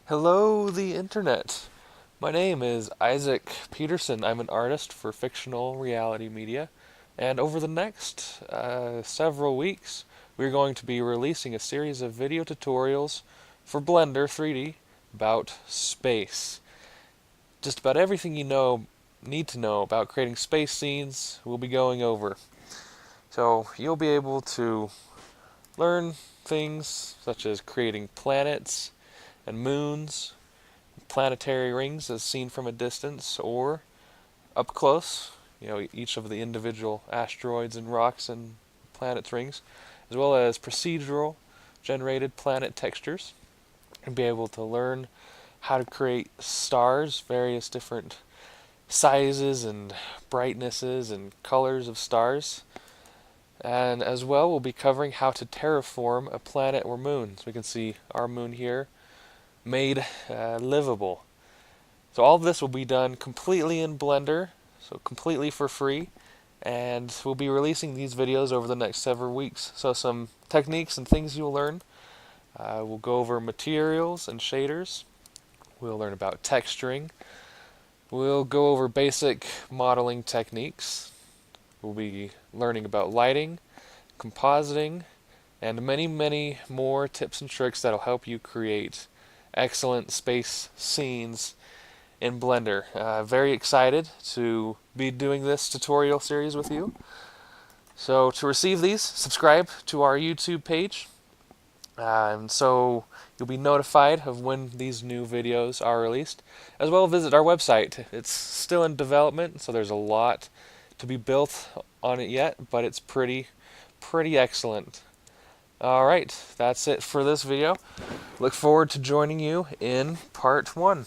Hello, the internet. My name is Isaac Peterson. I'm an artist for fictional reality media, and over the next several weeks, we're going to be releasing a series of video tutorials for Blender 3D about space. Just about everything need to know about creating space scenes, we'll be going over. So you'll be able to learn things such as creating planets and moons, planetary rings as seen from a distance or up close, each of the individual asteroids and rocks and planets' rings, as well as procedural generated planet textures, and be able to learn how to create stars, various different sizes and brightnesses and colors of stars. And as well, we'll be covering how to terraform a planet or moon. So we can see our moon here made livable. So all of this will be done completely in Blender, so completely for free, and we'll be releasing these videos over the next several weeks. So some techniques and things you'll learn. We'll go over materials and shaders. We'll learn about texturing. We'll go over basic modeling techniques. We'll be learning about lighting, compositing, and many, many more tips and tricks that'll help you create excellent space scenes in Blender. Very excited to be doing this tutorial series with you. So to receive these, subscribe to our YouTube page, and so you'll be notified of when these new videos are released. As well, visit our website. It's still in development, so there's a lot to be built on it yet, but it's pretty excellent. Alright, that's it for this video. Look forward to joining you in part 1.